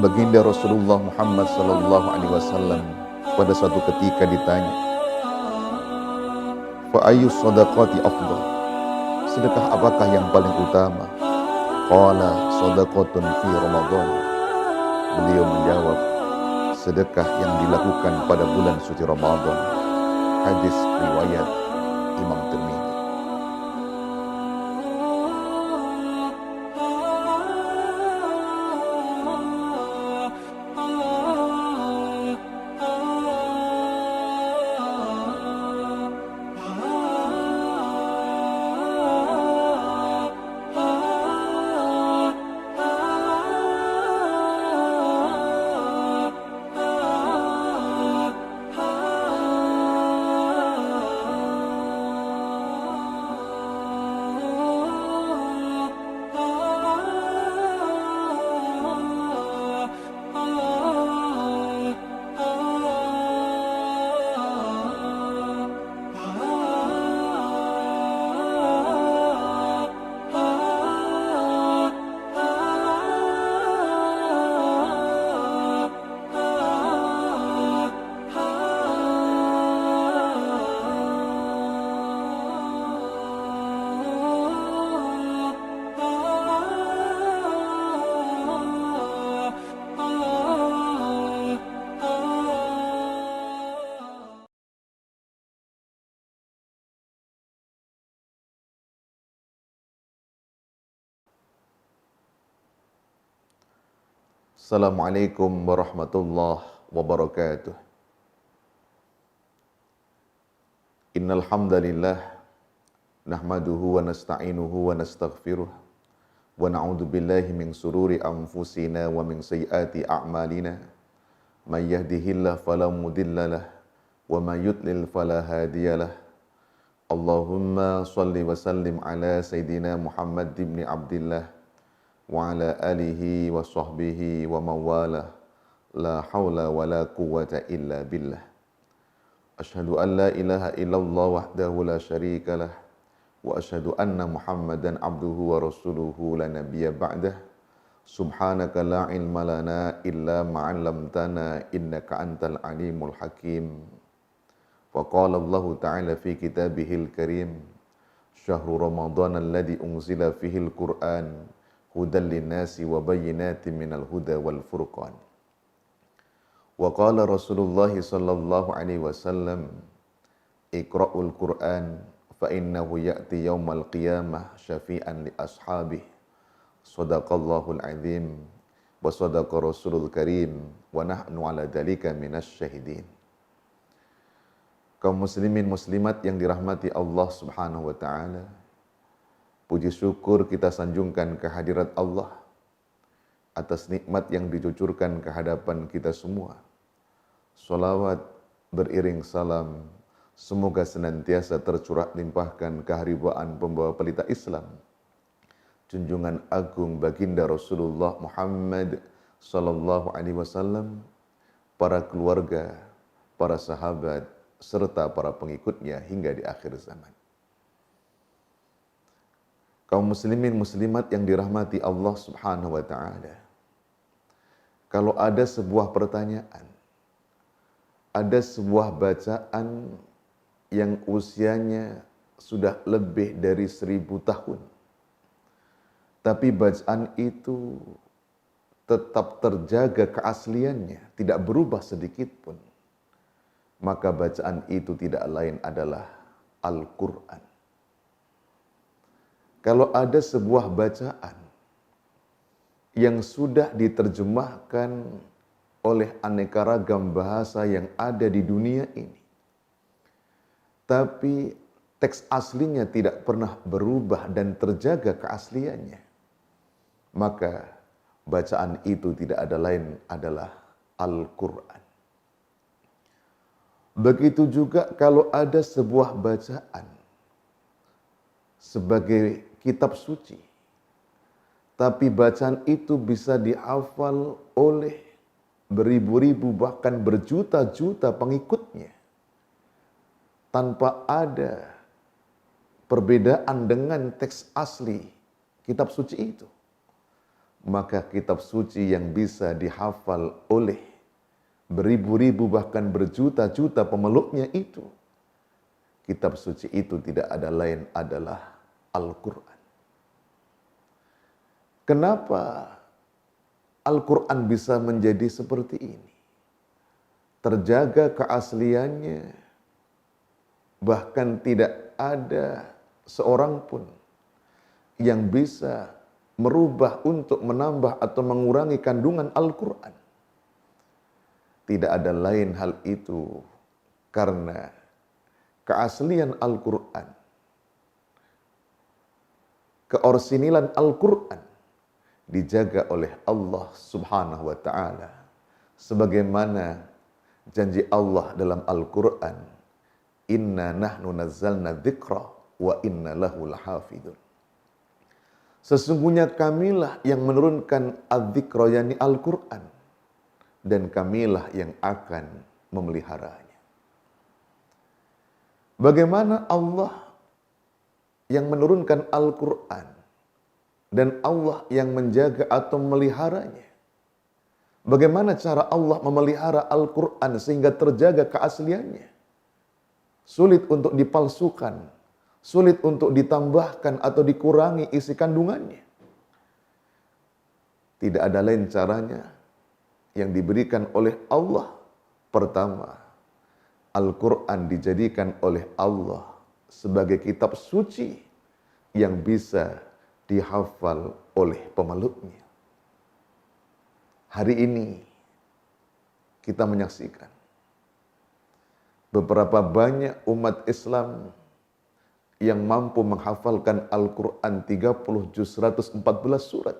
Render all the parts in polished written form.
Baginda Rasulullah Muhammad sallallahu alaihi wasallam pada suatu ketika ditanya, "Fa ayyus shadaqati afdal?" Sedekah apakah yang paling utama? Qala shadaqatun fi Ramadan. Beliau menjawab, sedekah yang dilakukan pada bulan suci Ramadan. Hadis riwayat Imam Tirmidzi. Assalamualaikum warahmatullahi wabarakatuh. Innal hamdalillah nahmaduhu wa nasta'inuhu wa nastaghfiruh wa na'udzu billahi min sururi anfusina wa min sayyiati a'malina. May yahdihillahu fala mudhillalah wa may yudlil fala hadiyalah. Allahumma shalli wa sallim ala sayidina Muhammad ibn Abdillah wa ala alihi wa sahbihi wa mawalah. La hawla wa la quwwata illa billah. Ashhadu an la ilaha illallah wahdahu la syarika lah wa ashhadu anna Muhammadan abduhu wa rasuluhu la nabiyya ba'dah. Subhanaka la ilma lana illa ma 'allamtana innaka antal alimul hakim. Wa qala Allah ta'ala fi kitabihil karim, syahru Ramadan alladzi unzila fihil Qur'an hudan linnasi wa bayyinatin minal huda wal furqan. Wa qala Rasulullah sallallahu alaihi wasallam, iqra'ul Qur'an fa innahu ya'ti yaumal qiyamah syafi'an li ashabih. Shadaqallahul azim wa shadaqa Rasulul karim wa nahnu ala dzalika minasy syahidin. Kaum muslimin muslimat yang dirahmati Allah Subhanahu wa taala, puji syukur kita sanjungkan kehadirat Allah atas nikmat yang dicucurkan ke hadapan kita semua. Salawat beriring salam semoga senantiasa tercurah limpahkan keharibaan pembawa pelita Islam, junjungan agung baginda Rasulullah Muhammad sallallahu alaihi wasallam, para keluarga, para sahabat, serta para pengikutnya hingga di akhir zaman. Kaum muslimin muslimat yang dirahmati Allah Subhanahu wa taala, kalau ada sebuah pertanyaan, ada sebuah bacaan yang usianya sudah lebih dari 1000 tahun, tapi bacaan itu tetap terjaga keasliannya, tidak berubah sedikit pun, maka bacaan itu tidak lain adalah Al-Quran. Kalau ada sebuah bacaan yang sudah diterjemahkan oleh aneka ragam bahasa yang ada di dunia ini, tapi teks aslinya tidak pernah berubah dan terjaga keasliannya, maka bacaan itu tidak ada lain adalah Al-Quran. Begitu juga kalau ada sebuah bacaan sebagai kitab suci, tapi bacaan itu bisa dihafal oleh beribu-ribu bahkan berjuta-juta pengikutnya tanpa ada perbedaan dengan teks asli kitab suci itu, maka kitab suci yang bisa dihafal oleh beribu-ribu bahkan berjuta-juta pemeluknya itu, kitab suci itu tidak ada lain adalah Al-Quran. Kenapa Al-Quran bisa menjadi seperti ini? Terjaga keasliannya, bahkan tidak ada seorang pun yang bisa merubah untuk menambah atau mengurangi kandungan Al-Quran. Tidak ada lain hal itu karena keaslian Al-Quran, keorsinilan Al-Quran dijaga oleh Allah Subhanahu wa Ta'ala, sebagaimana janji Allah dalam Al-Quran, inna nahnu nazzalna dzikra wa inna lahu lahafidun. Sesungguhnya kamilah yang menurunkan adzikra, yakni Al-Quran, dan kamilah yang akan memeliharanya. Bagaimana Allah yang menurunkan Al-Quran dan Allah yang menjaga atau memeliharanya? Bagaimana cara Allah memelihara Al-Quran sehingga terjaga keasliannya? Sulit untuk dipalsukan, sulit untuk ditambahkan atau dikurangi isi kandungannya. Tidak ada lain caranya yang diberikan oleh Allah. Pertama, Al-Quran dijadikan oleh Allah sebagai kitab suci yang bisa dihafal oleh pemeluknya. Hari ini kita menyaksikan beberapa banyak umat Islam yang mampu menghafalkan Al-Quran 30 juz 114 surat.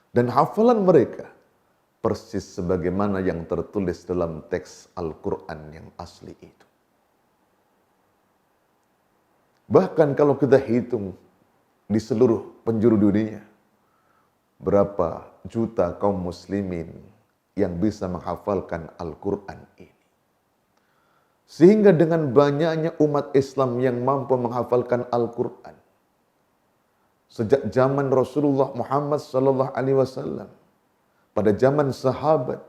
Dan hafalan mereka persis sebagaimana yang tertulis dalam teks Al-Quran yang asli itu. Bahkan kalau kita hitung di seluruh penjuru dunia, berapa juta kaum muslimin yang bisa menghafalkan Al-Quran ini. Sehingga dengan banyaknya umat Islam yang mampu menghafalkan Al-Quran, sejak zaman Rasulullah Muhammad SAW, pada zaman sahabat,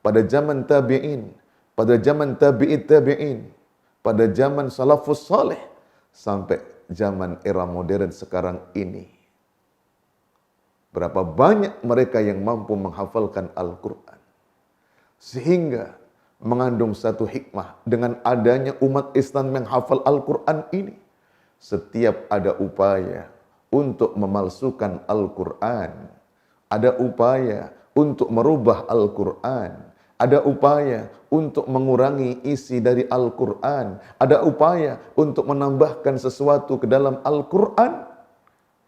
pada zaman tabi'in, pada zaman tabi'it tabi'in, pada zaman salafus saleh, sampai zaman era modern sekarang ini. Berapa banyak mereka yang mampu menghafalkan Al-Quran. Sehingga mengandung satu hikmah dengan adanya umat Islam yang hafal Al-Quran ini. Setiap ada upaya untuk memalsukan Al-Quran, ada upaya untuk merubah Al-Quran, ada upaya untuk mengurangi isi dari Al-Quran, ada upaya untuk menambahkan sesuatu ke dalam Al-Quran,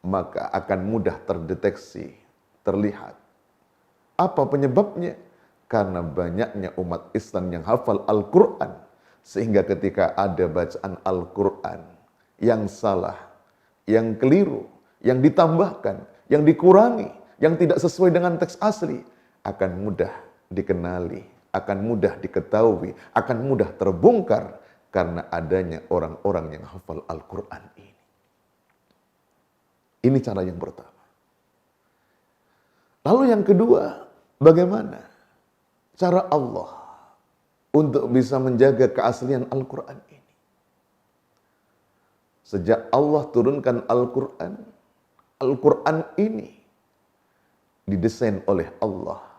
maka akan mudah terdeteksi, terlihat. Apa penyebabnya? Karena banyaknya umat Islam yang hafal Al-Quran, sehingga ketika ada bacaan Al-Quran yang salah, yang keliru, yang ditambahkan, yang dikurangi, yang tidak sesuai dengan teks asli, akan mudah dikenali, akan mudah diketahui, akan mudah terbongkar karena adanya orang-orang yang hafal Al-Quran ini. Ini cara yang pertama. Lalu yang kedua, bagaimana cara Allah untuk bisa menjaga keaslian Al-Quran ini? Sejak Allah turunkan Al-Quran, Al-Quran ini didesain oleh Allah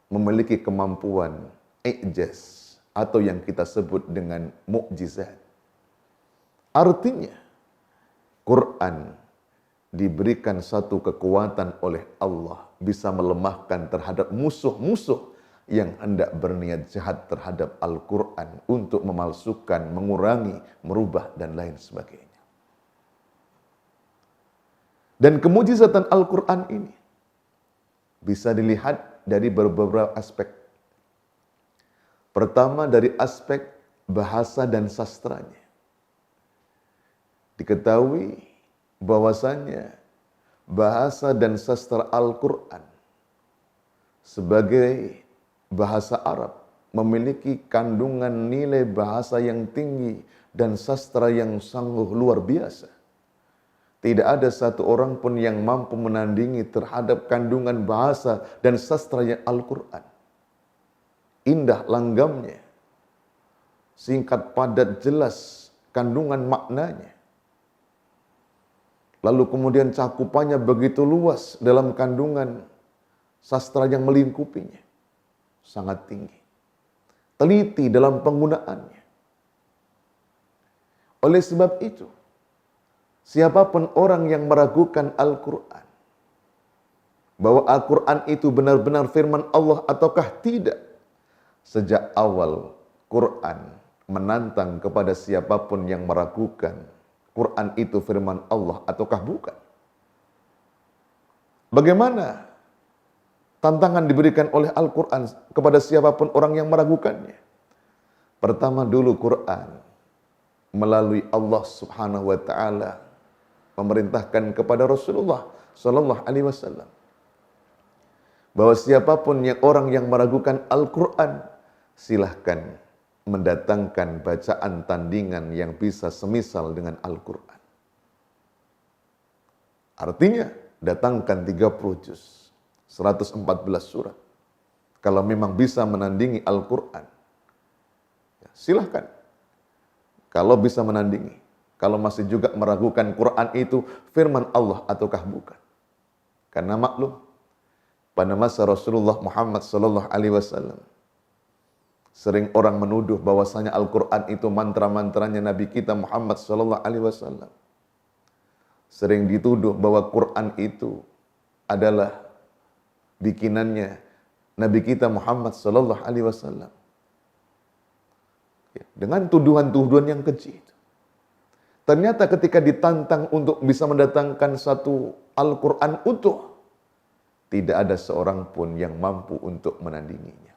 memiliki kemampuan i'jaz atau yang kita sebut dengan mukjizat. Artinya, Quran diberikan satu kekuatan oleh Allah bisa melemahkan terhadap musuh-musuh yang hendak berniat jahat terhadap Al-Quran untuk memalsukan, mengurangi, merubah, dan lain sebagainya. Dan kemujizatan Al-Quran ini bisa dilihat dari beberapa aspek. Pertama, dari aspek bahasa dan sastranya. Diketahui bahwasannya bahasa dan sastra Al-Quran sebagai bahasa Arab memiliki kandungan nilai bahasa yang tinggi dan sastra yang sungguh luar biasa. Tidak ada satu orang pun yang mampu menandingi terhadap kandungan bahasa dan sastranya Al-Quran. Indah langgamnya, singkat padat jelas kandungan maknanya. Lalu kemudian cakupannya begitu luas dalam kandungan sastra yang melingkupinya. Sangat tinggi. Teliti dalam penggunaannya. Oleh sebab itu, siapapun orang yang meragukan Al-Quran, bahwa Al-Quran itu benar-benar firman Allah ataukah tidak, sejak awal Quran menantang kepada siapapun yang meragukan Quran itu firman Allah ataukah bukan. Bagaimana tantangan diberikan oleh Al-Quran kepada siapapun orang yang meragukannya? Pertama dulu Quran melalui Allah Subhanahu wa taala memerintahkan kepada Rasulullah sallallahu alaihi wasallam bahwa siapapun orang yang meragukan Al-Quran, silahkan mendatangkan bacaan tandingan yang bisa semisal dengan Al-Quran. Artinya, datangkan 30 juz, 114 surat. Kalau memang bisa menandingi Al-Quran, ya, silahkan. Kalau bisa menandingi, kalau masih juga meragukan Quran itu firman Allah ataukah bukan. Karena maklum, pada masa Rasulullah Muhammad sallallahu alaihi wasallam, sering orang menuduh bahwasanya Al-Quran itu mantra-mantranya Nabi kita Muhammad sallallahu alaihi wasallam. Sering dituduh bahwa Quran itu adalah bikinannya Nabi kita Muhammad sallallahu alaihi wasallam. Dengan tuduhan-tuduhan yang keji itu. Ternyata ketika ditantang untuk bisa mendatangkan satu Al-Quran utuh, tidak ada seorang pun yang mampu untuk menandinginya.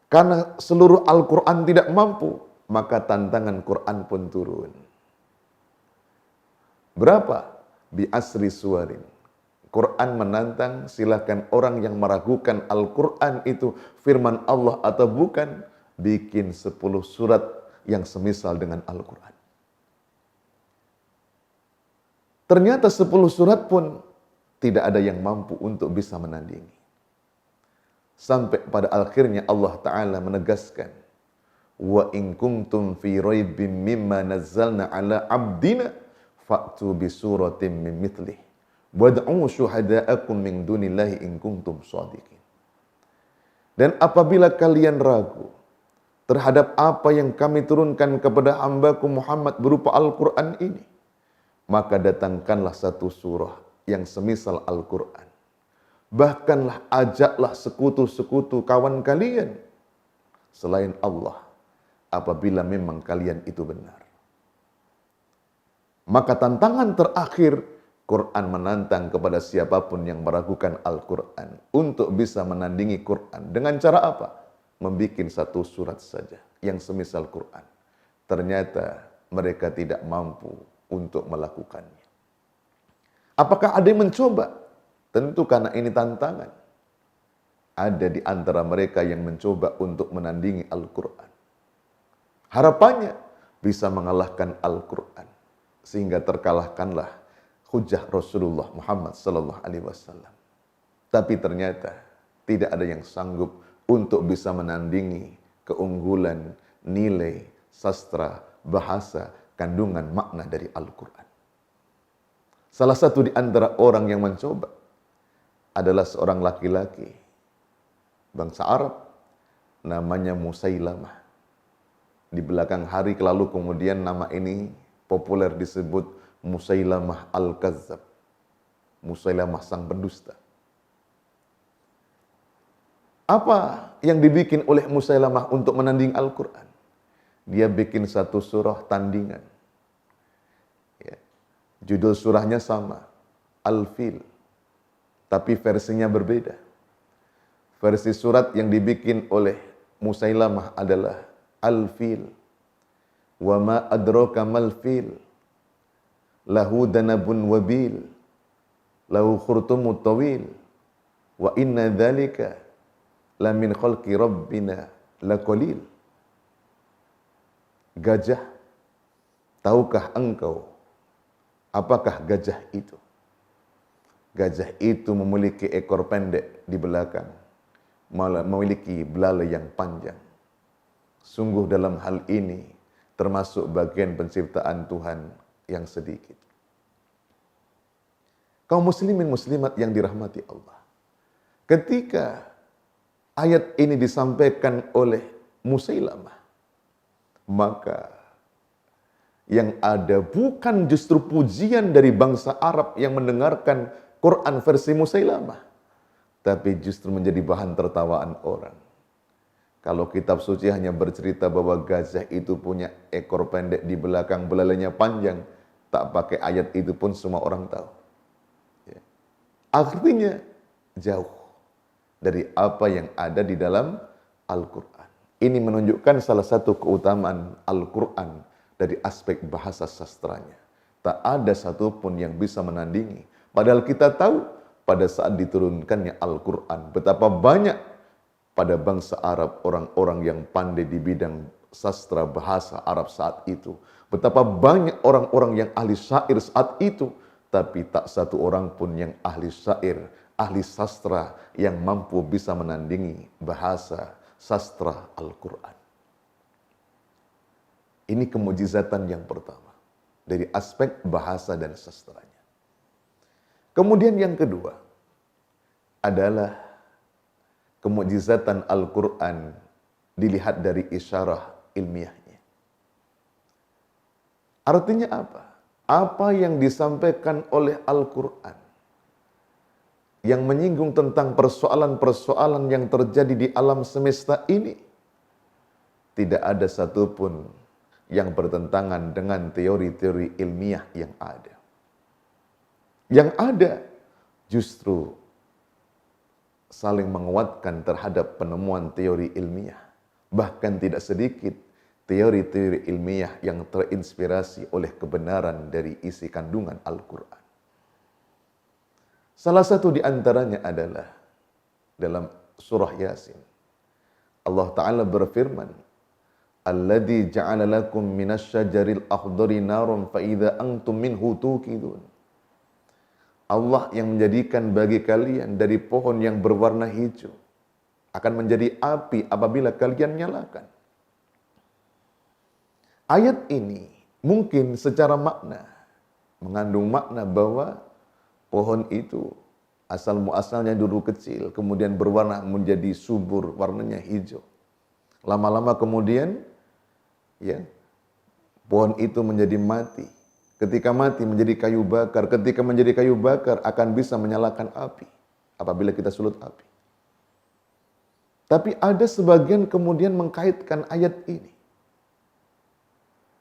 Karena seluruh Al-Quran tidak mampu, maka tantangan Quran pun turun. Berapa? Bi asri suwarin. Quran menantang, silakan orang yang meragukan Al-Quran itu firman Allah atau bukan, bikin 10 surat yang semisal dengan Al-Quran. Ternyata 10 surat pun tidak ada yang mampu untuk bisa menandingi. Sampai pada akhirnya Allah Ta'ala menegaskan, wa in kuntum fi raibim mimma nazzalna ala abdina fa'tu bi suratin min mithlih wad'u syuhada'akum min dunillahi in kuntum shadiqin. Dan apabila kalian ragu terhadap apa yang kami turunkan kepada hambaku Muhammad berupa Al-Quran ini, maka datangkanlah satu surah yang semisal Al-Quran. Bahkanlah ajaklah sekutu-sekutu kawan kalian selain Allah apabila memang kalian itu benar. Maka tantangan terakhir, Quran menantang kepada siapapun yang meragukan Al-Quran untuk bisa menandingi Quran. Dengan cara apa? Membikin satu surat saja yang semisal Quran. Ternyata mereka tidak mampu untuk melakukannya. Apakah ada yang mencoba? Tentu karena ini tantangan. Ada di antara mereka yang mencoba untuk menandingi Al-Quran. Harapannya bisa mengalahkan Al-Quran. Sehingga terkalahkanlah hujah Rasulullah Muhammad sallallahu alaihi wasallam. Tapi ternyata tidak ada yang sanggup untuk bisa menandingi keunggulan, nilai, sastra, bahasa, kandungan makna dari Al-Quran. Salah satu di antara orang yang mencoba adalah seorang laki-laki bangsa Arab namanya Musailamah. Di belakang hari lalu kemudian nama ini populer disebut Musailamah Al-Kazzab. Musailamah sang pendusta. Apa yang dibikin oleh Musailamah untuk menanding Al-Quran? Dia bikin satu surah tandingan. Ya. Judul surahnya sama, Al-Fil. Tapi versinya berbeda. Versi surat yang dibikin oleh Musailamah adalah Al-Fil. Wa ma adraka mal fil. Lahu danabun wabil. Lahu khurtumut tawil. Wa inna dhalika la min khalqi rabbina laqalil. Gajah, tahukah engkau Apakah gajah itu? Gajah itu memiliki ekor pendek di belakang, malah memiliki belalai yang panjang. Sungguh dalam hal ini termasuk bagian penciptaan Tuhan yang sedikit. Kaum muslimin muslimat yang dirahmati Allah. Ketika ayat ini disampaikan oleh Musailamah, maka yang ada bukan justru pujian dari bangsa Arab yang mendengarkan Quran versi Musailamah, tapi justru menjadi bahan tertawaan orang. Kalau kitab suci hanya bercerita bahwa gajah itu punya ekor pendek di belakang, belalainya panjang, tak pakai ayat itu pun semua orang tahu. Ya. Artinya jauh dari apa yang ada di dalam Al-Quran. Ini menunjukkan salah satu keutamaan Al-Quran dari aspek bahasa sastranya. Tak ada satupun yang bisa menandingi. Padahal kita tahu pada saat diturunkannya Al-Quran, betapa banyak pada bangsa Arab orang-orang yang pandai di bidang sastra bahasa Arab saat itu. Betapa banyak orang-orang yang ahli syair saat itu, tapi tak satu orang pun yang ahli syair, ahli sastra yang mampu bisa menandingi bahasa sastra Al-Quran. Ini kemujizatan yang pertama dari aspek bahasa dan sastranya. Kemudian yang kedua adalah kemujizatan Al-Quran dilihat dari isyarah ilmiahnya. Artinya apa? Apa yang disampaikan oleh Al-Quran yang menyinggung tentang persoalan-persoalan yang terjadi di alam semesta ini, tidak ada satupun yang bertentangan dengan teori-teori ilmiah yang ada. Yang ada justru saling menguatkan terhadap penemuan teori ilmiah. Bahkan tidak sedikit teori-teori ilmiah yang terinspirasi oleh kebenaran dari isi kandungan Al-Quran. Salah satu di antaranya adalah dalam surah Yasin. Allah Ta'ala berfirman, Alladzi ja'ala lakum minasyajaril akhdari narum fa'idha antum minhu tuqidun. Allah yang menjadikan bagi kalian dari pohon yang berwarna hijau akan menjadi api apabila kalian nyalakan. Ayat ini mungkin secara makna mengandung makna bahwa pohon itu asal muasalnya dulu kecil, kemudian berwarna menjadi subur, warnanya hijau. Lama-lama kemudian ya pohon itu menjadi mati. Ketika mati menjadi kayu bakar, ketika menjadi kayu bakar akan bisa menyalakan api apabila kita sulut api. Tapi ada sebagian kemudian mengkaitkan ayat ini.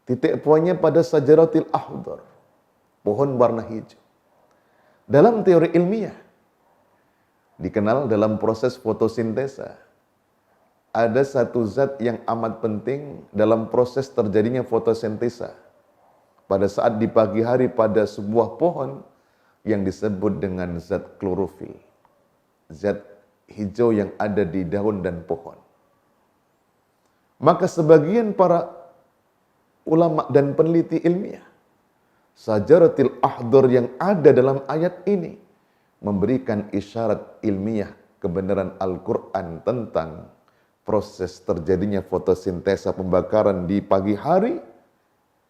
Titik poinnya pada sajaratil akhdar, pohon warna hijau. Dalam teori ilmiah, dikenal dalam proses fotosintesa, ada satu zat yang amat penting dalam proses terjadinya fotosintesa. Pada saat di pagi hari pada sebuah pohon yang disebut dengan zat klorofil. Zat hijau yang ada di daun dan pohon. Maka sebagian para ulama dan peneliti ilmiah, sajaratil akhdar yang ada dalam ayat ini memberikan isyarat ilmiah kebenaran Al-Quran tentang proses terjadinya fotosintesa pembakaran di pagi hari.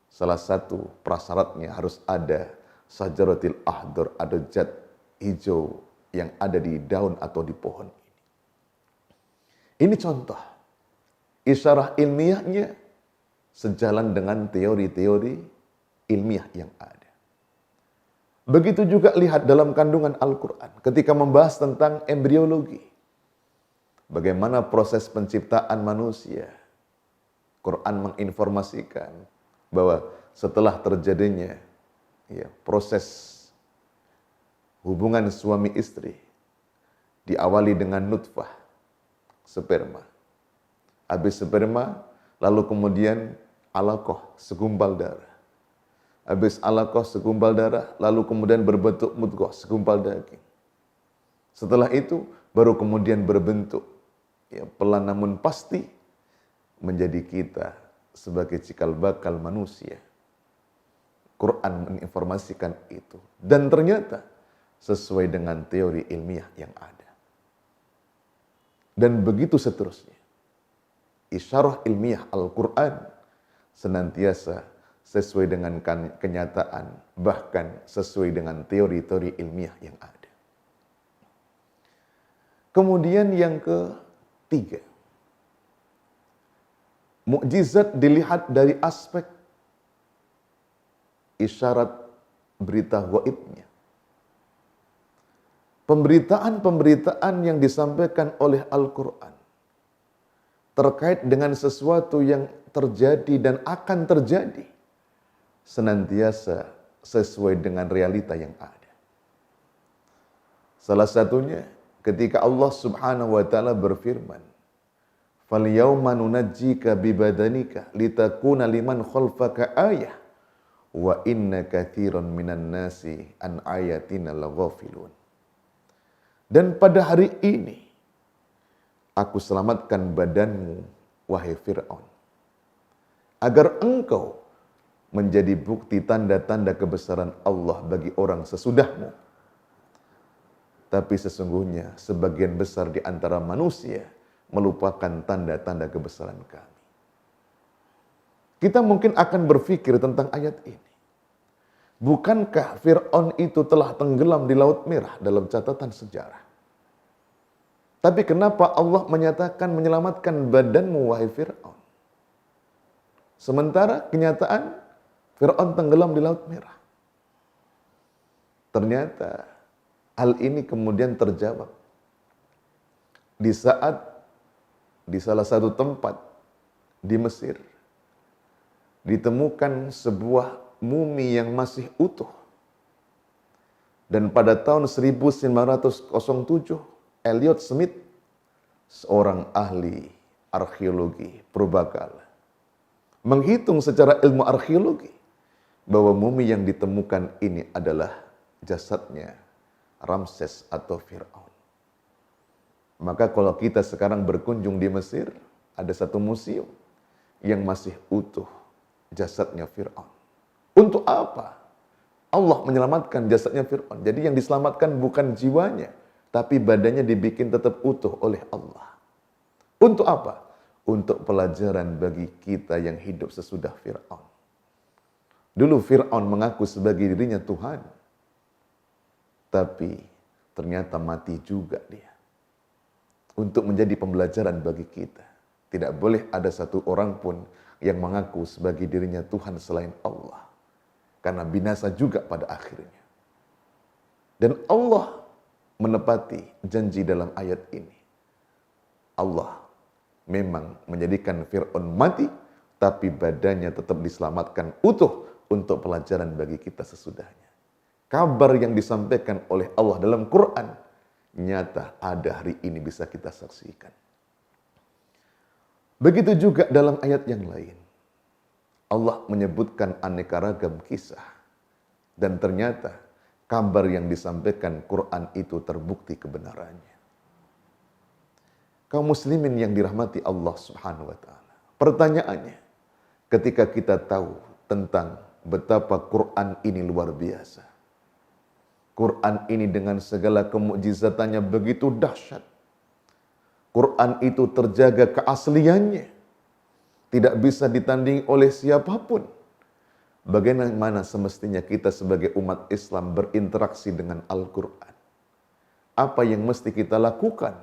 Salah satu prasyaratnya harus ada sajaratil akhdar, ada zat hijau yang ada di daun atau di pohon ini. Ini contoh isyarah ilmiahnya sejalan dengan teori-teori ilmiah yang ada. Begitu juga lihat dalam kandungan Al-Quran ketika membahas tentang embriologi. Bagaimana proses penciptaan manusia. Quran menginformasikan bahwa setelah terjadinya proses hubungan suami istri diawali dengan nutfah, sperma. Habis sperma, lalu kemudian alaqah, segumpal darah. Habis alaqah, segumpal darah, lalu kemudian berbentuk mudghah, segumpal daging. Setelah itu baru kemudian berbentuk pelan namun pasti menjadi kita sebagai cikal bakal manusia. Quran menginformasikan itu. Dan ternyata sesuai dengan teori ilmiah yang ada. Dan begitu seterusnya. Isyarah ilmiah Al-Quran senantiasa sesuai dengan kenyataan, bahkan sesuai dengan teori-teori ilmiah yang ada. Kemudian yang ketiga, mukjizat dilihat dari aspek isyarat berita gaibnya. Pemberitaan-pemberitaan yang disampaikan oleh Al-Quran terkait dengan sesuatu yang terjadi dan akan terjadi senantiasa sesuai dengan realita yang ada. Salah satunya ketika Allah Subhanahu wa taala berfirman, "Falyawma nunajjika bibadanika litakuna liman khalfaka ayah wa inna katsiran minan nasi an ayatina laghafilun." Dan pada hari ini aku selamatkan badanmu wahai Fir'aun, agar engkau menjadi bukti tanda-tanda kebesaran Allah bagi orang sesudahmu. Tapi sesungguhnya sebagian besar di antara manusia melupakan tanda-tanda kebesaran kami. Kita mungkin akan berpikir tentang ayat ini. Bukankah Fir'aun itu telah tenggelam di Laut Merah dalam catatan sejarah? Tapi kenapa Allah menyatakan menyelamatkan badanmu wahai Fir'aun? Sementara kenyataan Fir'aun tenggelam di Laut Merah. Ternyata hal ini kemudian terjawab di saat di salah satu tempat di Mesir ditemukan sebuah mumi yang masih utuh. Dan pada tahun 1907, Elliot Smith, seorang ahli arkeologi purbakala, menghitung secara ilmu arkeologi bahwa mumi yang ditemukan ini adalah jasadnya Ramses atau Fir'aun. Maka kalau kita sekarang berkunjung di Mesir, ada satu museum yang masih utuh jasadnya Fir'aun. Untuk apa? Allah menyelamatkan jasadnya Fir'aun. Jadi yang diselamatkan bukan jiwanya, tapi badannya dibikin tetap utuh oleh Allah. Untuk apa? Untuk pelajaran bagi kita yang hidup sesudah Fir'aun. Dulu Fir'aun mengaku sebagai dirinya Tuhan, tapi ternyata mati juga dia. Untuk menjadi pembelajaran bagi kita. Tidak boleh ada satu orang pun yang mengaku sebagai dirinya Tuhan selain Allah. Karena binasa juga pada akhirnya. Dan Allah menepati janji dalam ayat ini. Allah memang menjadikan Fir'aun mati, tapi badannya tetap diselamatkan utuh untuk pelajaran bagi kita sesudahnya. Kabar yang disampaikan oleh Allah dalam Quran nyata ada hari ini bisa kita saksikan. Begitu juga dalam ayat yang lain. Allah menyebutkan aneka ragam kisah. Dan ternyata kabar yang disampaikan Quran itu terbukti kebenarannya. Kaum muslimin yang dirahmati Allah Subhanahu wa taala. Pertanyaannya, ketika kita tahu tentang betapa Quran ini luar biasa. Quran ini dengan segala kemukjizatannya begitu dahsyat. Quran itu terjaga keasliannya. Tidak bisa ditandingi oleh siapapun. Bagaimana semestinya kita sebagai umat Islam berinteraksi dengan Al-Quran? Apa yang mesti kita lakukan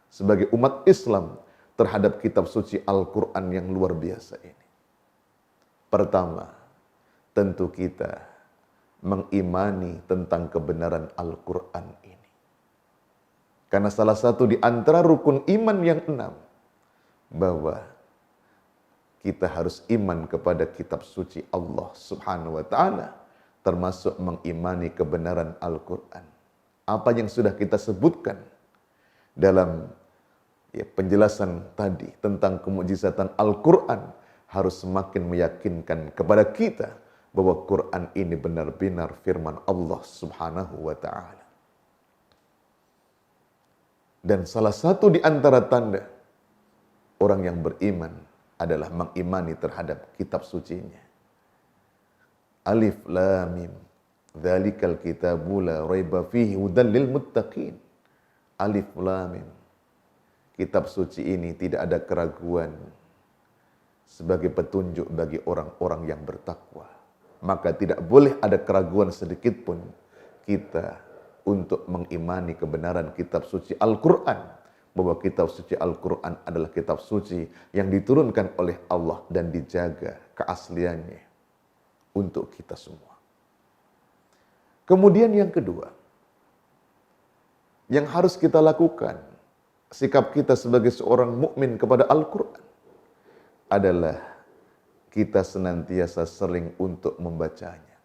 sebagai umat Islam terhadap kitab suci Al-Quran yang luar biasa ini? Pertama, tentu kita mengimani tentang kebenaran Al-Quran ini. Karena salah satu di antara rukun iman yang 6, bahwa kita harus iman kepada kitab suci Allah Subhanahu wa taala, termasuk mengimani kebenaran Al-Quran. Apa yang sudah kita sebutkan dalam penjelasan tadi tentang kemukjizatan Al-Quran harus semakin meyakinkan kepada kita bahwa Quran ini benar-benar firman Allah Subhanahu wa taala. Dan salah satu di antara tanda orang yang beriman adalah mengimani terhadap kitab sucinya. Alif Lam Mim. Dzalikal kitabu la raiba fihi hudan lil muttaqin. Alif Lam Mim. Kitab suci ini tidak ada keraguan sebagai petunjuk bagi orang-orang yang bertakwa. Maka tidak boleh ada keraguan sedikit pun kita untuk mengimani kebenaran kitab suci Al-Quran. Bahwa kitab suci Al-Quran adalah kitab suci yang diturunkan oleh Allah dan dijaga keasliannya untuk kita semua. Kemudian yang kedua, yang harus kita lakukan, sikap kita sebagai seorang mukmin kepada Al-Quran adalah kita senantiasa sering untuk membacanya.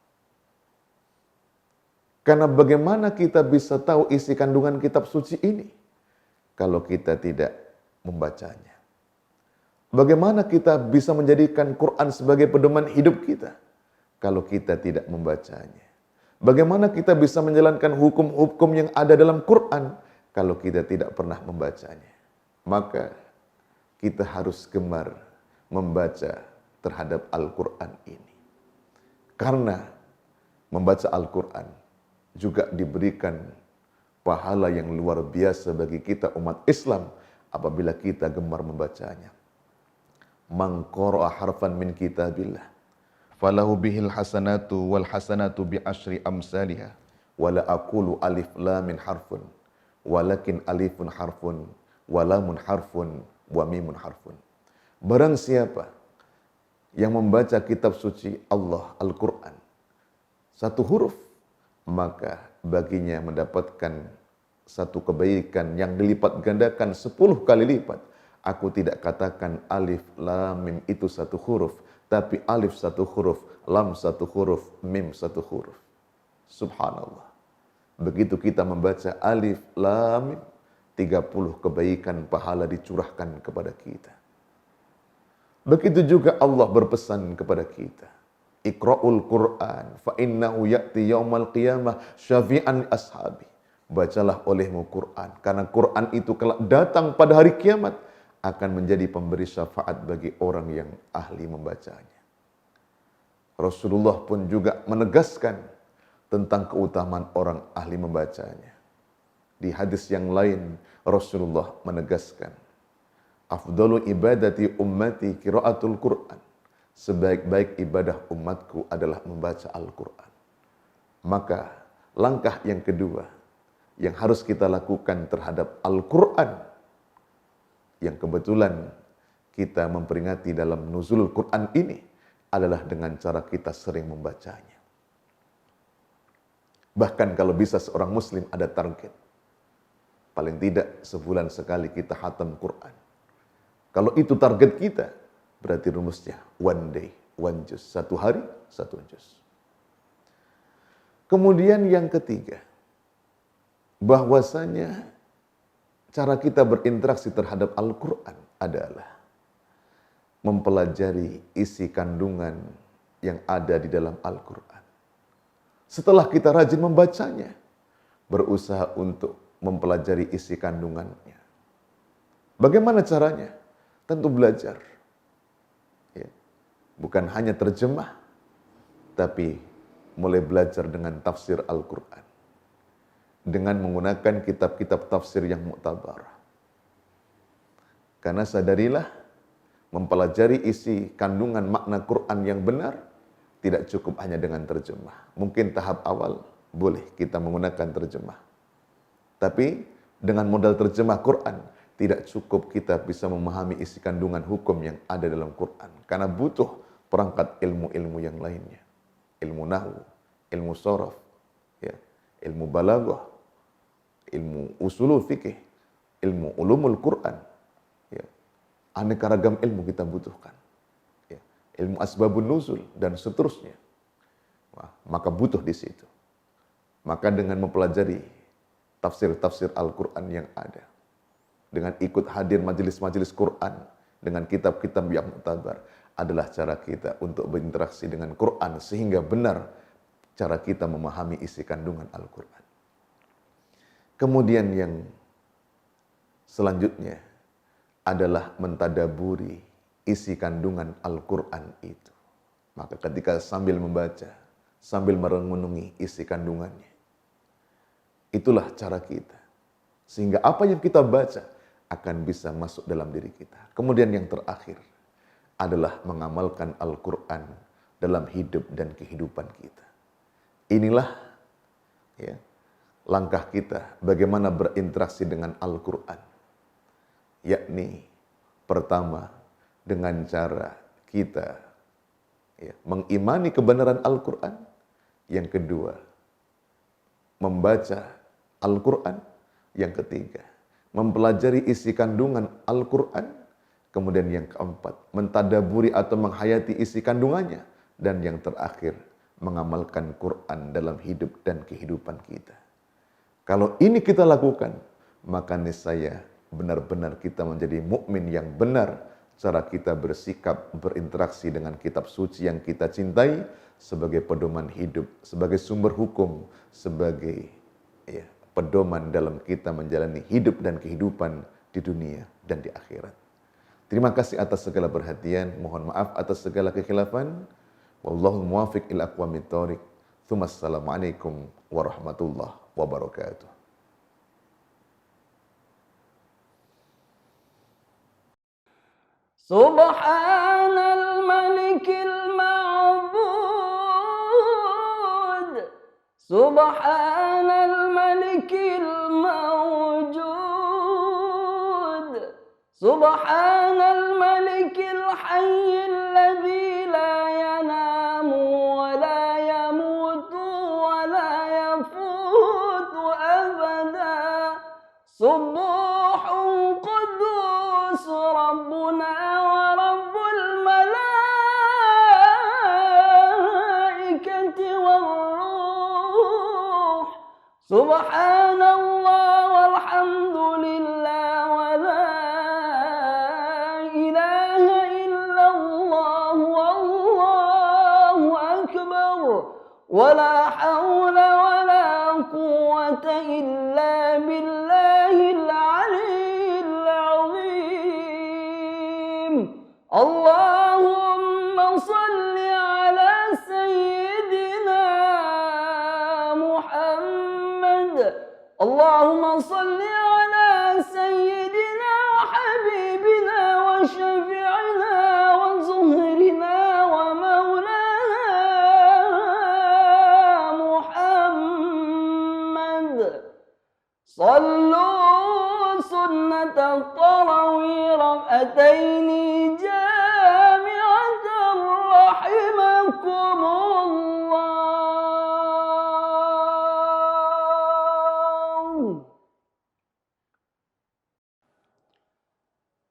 Karena bagaimana kita bisa tahu isi kandungan kitab suci ini kalau kita tidak membacanya? Bagaimana kita bisa menjadikan Quran sebagai pedoman hidup kita kalau kita tidak membacanya? Bagaimana kita bisa menjalankan hukum-hukum yang ada dalam Quran kalau kita tidak pernah membacanya? Maka kita harus gemar membaca terhadap Al-Quran ini. Karena membaca Al-Quran juga diberikan pahala yang luar biasa bagi kita umat Islam apabila kita gemar membacanya. Man qara'a harfan min kitabillah falahu bihil hasanatu wal hasanatu bi asyri amsalihha wala aqulu alif lam min harfun walakin alifun harfun wa lamun harfun wa mimun harfun. Barang siapa yang membaca kitab suci Allah Al-Quran satu huruf, maka baginya mendapatkan satu kebaikan yang dilipat gandakan 10 kali lipat. Aku tidak katakan alif lam mim itu satu huruf, tapi alif satu huruf, lam satu huruf, mim satu huruf. Subhanallah. Begitu kita membaca alif lam mim, 30 kebaikan pahala dicurahkan kepada kita. Begitu juga Allah berpesan kepada kita, Iqra'ul Qur'an fa innahu ya'ti yaumal qiyamah syafi'an ashabi. Bacalah olehmu Quran, karena Quran itu kelak datang pada hari kiamat akan menjadi pemberi syafaat bagi orang yang ahli membacanya. Rasulullah pun juga menegaskan tentang keutamaan orang ahli membacanya. Di hadis yang lain Rasulullah menegaskan, afdalu ibadati ummati qiraatul Qur'an. Sebaik-baik ibadah umatku adalah membaca Al-Quran. Maka langkah yang kedua yang harus kita lakukan terhadap Al-Quran, yang kebetulan kita memperingati dalam nuzul Quran ini, adalah dengan cara kita sering membacanya. Bahkan kalau bisa seorang muslim ada target, paling tidak sebulan sekali kita khatam Quran. Kalau itu target kita, berarti rumusnya one day, one juz. Satu hari, satu juz. Kemudian yang ketiga, bahwasanya cara kita berinteraksi terhadap Al-Quran adalah mempelajari isi kandungan yang ada di dalam Al-Quran. Setelah kita rajin membacanya, berusaha untuk mempelajari isi kandungannya. Bagaimana caranya? Tentu belajar. Ya. Bukan hanya terjemah, tapi mulai belajar dengan tafsir Al-Quran. Dengan menggunakan kitab-kitab tafsir yang muktabar. Karena sadarilah, mempelajari isi kandungan makna Quran yang benar, tidak cukup hanya dengan terjemah. Mungkin tahap awal boleh kita menggunakan terjemah. Tapi dengan modal terjemah Quran, tidak cukup kita bisa memahami isi kandungan hukum yang ada dalam Quran. Karena butuh perangkat ilmu-ilmu yang lainnya. Ilmu nahwu, ilmu sharaf, ya, ilmu balaghah, ilmu usulul fikih, ilmu ulumul Quran. Ya. Aneka ragam ilmu kita butuhkan. Ya. Ilmu asbabun nuzul dan seterusnya. Wah, maka butuh di situ. Maka dengan mempelajari tafsir-tafsir Al-Quran yang ada, dengan ikut hadir majelis-majelis Quran, dengan kitab-kitab yang muktabar, adalah cara kita untuk berinteraksi dengan Quran sehingga benar cara kita memahami isi kandungan Al-Quran. Kemudian yang selanjutnya adalah mentadaburi isi kandungan Al-Quran itu. Maka ketika sambil membaca, sambil merenungi isi kandungannya. Itulah cara kita. Sehingga apa yang kita baca akan bisa masuk dalam diri kita. Kemudian yang terakhir adalah mengamalkan Al-Quran dalam hidup dan kehidupan kita. Inilah ya, langkah kita bagaimana berinteraksi dengan Al-Quran. Yakni pertama dengan cara kita ya, mengimani kebenaran Al-Quran. Yang kedua, membaca Al-Quran. Yang ketiga, mempelajari isi kandungan Al-Quran. Kemudian yang keempat, mentadaburi atau menghayati isi kandungannya. Dan yang terakhir, mengamalkan Quran dalam hidup dan kehidupan kita. Kalau ini kita lakukan, maka niscaya benar-benar kita menjadi mukmin yang benar. Cara kita bersikap, berinteraksi dengan kitab suci yang kita cintai sebagai pedoman hidup, sebagai sumber hukum, sebagai ya, pedoman dalam kita menjalani hidup dan kehidupan di dunia dan di akhirat. Terima kasih atas segala perhatian, mohon maaf atas segala kekhilafan. Wallahu muwaffiq ila aqwamit thoriq. Assalamualaikum warahmatullahi wabarakatuh. Subhanal Malikil Ma'bud, Subhanal Malikil Mawjud, Subhanal Malikil Hayyil Ladzi la yanamu wa la yamutu wa la yafutu abada. Subuhun Qudus Rabbuna wa Rabbul Malaikati wal Ruh. Subhanallah walhamdulillah wa la ilaha illallah wallahu akbar. Wa la hawla wa la quwwata illa billahil aliyyil azim. Allahumma salli ala sayyidina Muhammad. Allahumma salli ala sayyidina habibina wa syafi'ina wa zuhrina wa maulana Muhammad. Sallu sunnata tarawih rak'ataini jami'atan rahimakumullah.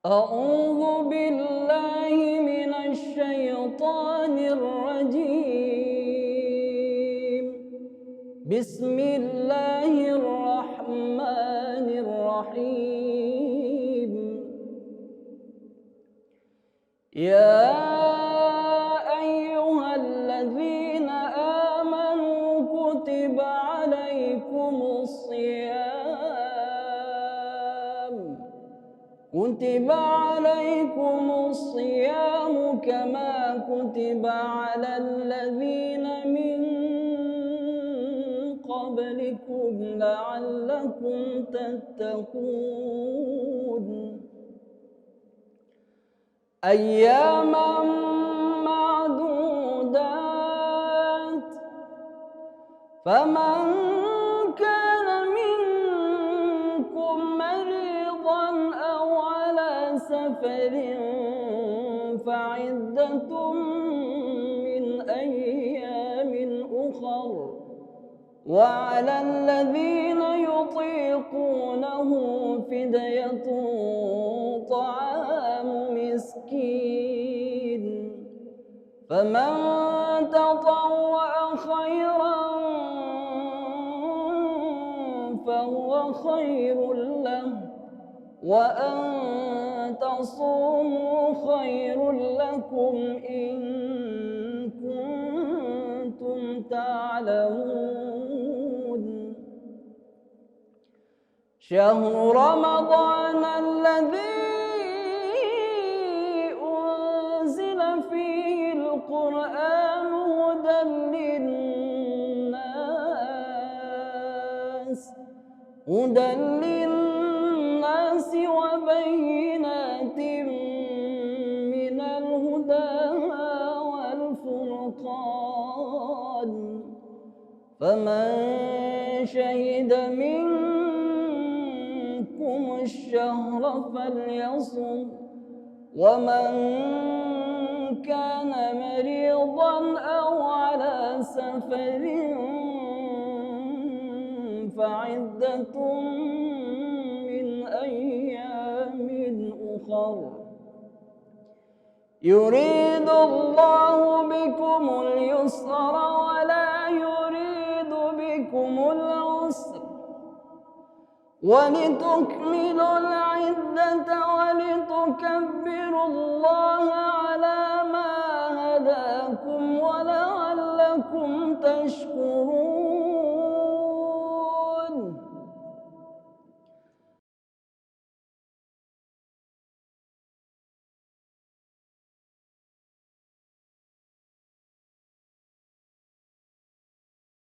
A'udzu billahi minasy syaithanir rajim. Bismillahirrahmanirrahim. Ya ayyuhalladzina amanu kutiba alaikumus siyam. Kutiba alaikumus siyam kama kutiba alal ladzina min qablikum la'allakum tattaqun. Ayyaman ma'dudat. Faman kana minkum maridan aw ala safarin fa'iddatum min ayyamin ukhar. وعلى الذين يطيقونه فدية طعام مسكين فمن تطوع خيرا فهو خير له وأن تصوموا خير لكم إن كنتم تعلمون. شهر رمضان الذي أنزل فيه القرآن هدى للناس هدى للناس وبينات من الهدى والفرقان فمن شهد منكم الشهر فليصم ومن كان مريضا أو على سفر فعدة من أيام أخر يريد الله بكم اليسر ولا يريد بكم العسر ولتكملوا العدة ولتكبروا الله على ما هداكم ولعلكم تشكرون